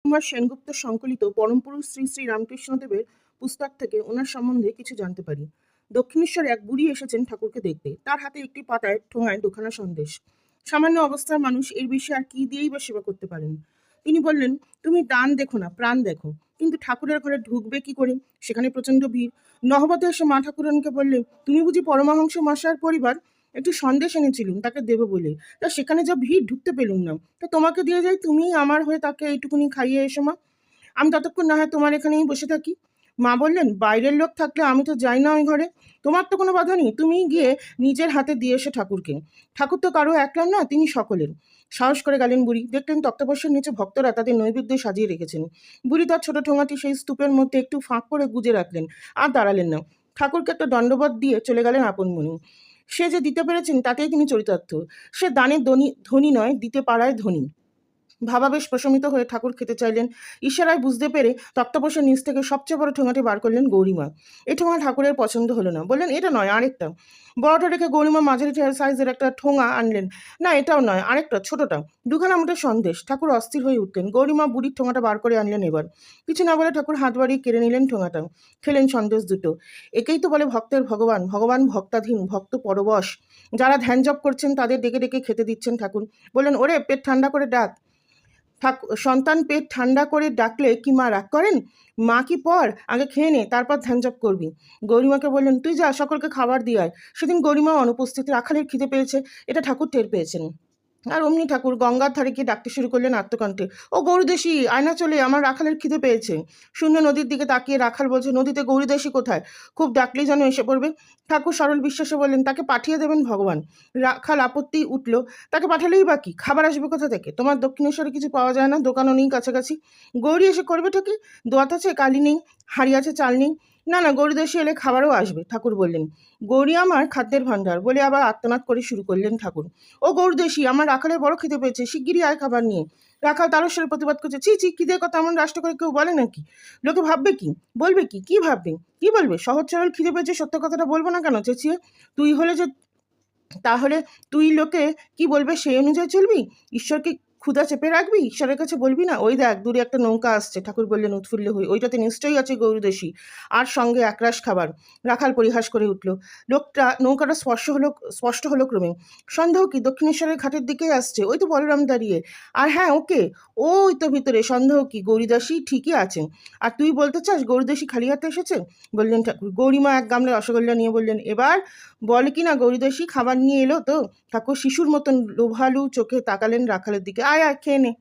কুমার সেনগুপ্ত সংকলিত পরমপুরুষ শ্রী শ্রী রামকৃষ্ণদেবের পুস্তক থেকে ওনার সম্বন্ধে কিছু জানতে পারি। দক্ষিণেশ্বর এক বুড়ি এসেছেন ঠাকুরকে দেখতে। তার হাতে একটি পাতায় ঠোঙায় দুখানা সন্দেশ। সামান্য অবস্থার মানুষ এর বিষয়ে আর কি দিয়েই বা সেবা করতে পারেন। তিনি বললেন, তুমি দান দেখো না, প্রাণ দেখো। কিন্তু ঠাকুরের ঘরে ঢুকবে কি করে? সেখানে প্রচন্ড ভিড়। নহবতে এসে মা ঠাকুরানীকে বললে, তুমি বুঝি পরমহংস মশাইয়ের পরিবার? একটু সন্দেশ এনেছিলুম তাকে দেবো বলে, তা সেখানে যা ভিড় ঢুকতে পেলুম না। তা তোমাকে দিয়ে যাই, তুমি আমার হয়ে তাকে এইটুকুনি খাইয়ে এসো মা। আমি ততক্ষণ না হয় তোমার এখানেই বসে থাকি। মা বললেন, বাইরের লোক থাকলে আমি তো যাই না ওই ঘরে। তোমার তো কোনো বাধা নেই, তুমিই গিয়ে নিজের হাতে দিয়ে এসো ঠাকুরকে। ঠাকুর তো কারো একলার না, তিনি সকলের। সাহস করে গেলেন বুড়ি। দেখলেন তক্তপোষের নিচে ভক্তরা তাদের নৈবেদ্য সাজিয়ে রেখেছেন। বুড়ি তার ছোট ঠোঙাটি সেই স্তূপের মধ্যে একটু ফাঁক করে গুজে রাখলেন, আর দাঁড়ালেন না। ঠাকুরকে একটা দণ্ডবত দিয়ে চলে গেলেন আপন মনে। সে যে দিতে পেরেছেন তাতেই তিনি চরিতার্থ। সে দানের ধনী নয়, দিতে পারায় ধনী। ভাবা বেশ প্রশমিত হয়ে ঠাকুর খেতে চাইলেন। ইশারায় বুঝতে পেরে তক্তপোষের নিচ থেকে সবচেয়ে বড় ঠোঙাটি বার করলেন গৌরীমা। এই ঠোঙা ঠাকুরের পছন্দ হলো না, বললেন, এটা নয়, আরেকটা। বড়টা রেখে গৌরীমা মাঝারি সাইজের একটা ঠোঙা আনলেন। না, এটাও নয়, আরেকটা ছোটটা। দুখানা মোটের সন্দেশ। ঠাকুর অস্থির হয়ে উঠলেন। গৌরীমা বুড়ির ঠোঙাটা বার করে আনলেন এবার। কিছু না বলে ঠাকুর হাত বাড়িয়ে কেড়ে নিলেন ঠোঙাটা। খেলেন সন্দেশ দুটো। একেই তো বলে ভক্তের ভগবান। ভগবান ভক্তাধীন, ভক্ত পরবশ। যারা ধ্যান জপ করছেন তাদের ডেকে ডেকে খেতে দিচ্ছেন ঠাকুর। বললেন, ওরে পেট ঠান্ডা করে ডাক। সন্তান পেট ঠান্ডা করে ডাকলে কি মা রাগ করেন? মা কি পর, আগে খেয়ে নে, তারপর ধ্যান জপ করবি। গৌরীমাকে বললেন, তুই যা, সকলকে খাবার দিয়ে আয়। সেদিন গৌরীমা অনুপস্থিত, রাখালের খিদে পেয়েছে, এটা ঠাকুর টের পেয়েছেন। আর অমনি ঠাকুর গঙ্গার ধারে গিয়ে ডাকতে শুরু করলেন আত্মকণ্ঠে, ও গৌরীদেশী, আয়না চলে, আমার রাখালের খিদে পেয়েছে। শূন্য নদীর দিকে তাকিয়ে রাখাল বলছে, নদীতে গৌরীদেশী কোথায়? খুব ডাকলেই যেন এসে পড়বে। ঠাকুর সরল বিশ্বাসে বললেন, তাকে পাঠিয়ে দেবেন ভগবান। রাখাল আপত্তি উঠল, তাকে পাঠালেই বা কি, খাবার আসবে কোথা থেকে? তোমার দক্ষিণেশ্বরে কিছু পাওয়া যায় না, দোকানও নেই কাছাকাছি। গৌরী এসে করবে ঠকি? দোয়াত আছে, কালি নেই, হাড়ি আছে, চাল নেই। না না, গৌরীদেশী এলে খাবারও আসবে, ঠাকুর বললেন। গৌরী আমার খাদ্যের ভাণ্ডার, বলে আবার আত্মনাদ করে শুরু করলেন ঠাকুর। ও গৌরদেশী, আমার রাখালের বড় খিদে পেয়েছে, শিগগিরই আয় খাবার নিয়ে। রাখাল তারস্বরে প্রতিবাদ করছে, ছি ছি, খিদের কথা এমন রাষ্ট্র করে কেউ বলে নাকি? লোকে ভাববে কি, বলবে কি, কি ভাববে, কি বলবে? সহজ সরল খিদে পেয়েছে, সত্য কথাটা বলবো না কেন চেঁচিয়ে? তুই হলে যে, তাহলে তুই লোকে কি বলবে সেই অনুযায়ী চলবি? ঈশ্বরকে ক্ষুধা চেপে রাখবি? ঈশ্বরের কাছে বলবি না? ওই দেখ, দূরে একটা নৌকা আসছে। ঠাকুর বললেন উৎফুল্ল হয়ে, ওইটাতে নিশ্চয়ই আছে গৌরদেশী, আর সঙ্গে একরাশ খাবার। রাখাল পরিহাস করে উঠল। নৌকাটা স্পষ্ট হলো ক্রমে। সন্দেহ কি, দক্ষিণেশ্বরের ঘাটের দিকেই আসছে, ওই তো বলরাম দাঁড়িয়ে। আর হ্যাঁ, ওকে, ওই তো ভিতরে। সন্দেহ কি, গৌরীদাসী ঠিকই আছেন। আর তুই বলতে চাস গৌরদেশী খালি হাতে এসেছে? বললেন ঠাকুর। গৌরীমা এক গামলা রসগোল্লা নিয়ে বললেন, এবার বল কি না গৌরীদেশী খাবার নিয়ে এলো তো? ঠাকুর শিশুর মতন লোভালু চোখে তাকালেন রাখালের দিকে। আয় আয়, খেয়ে নে।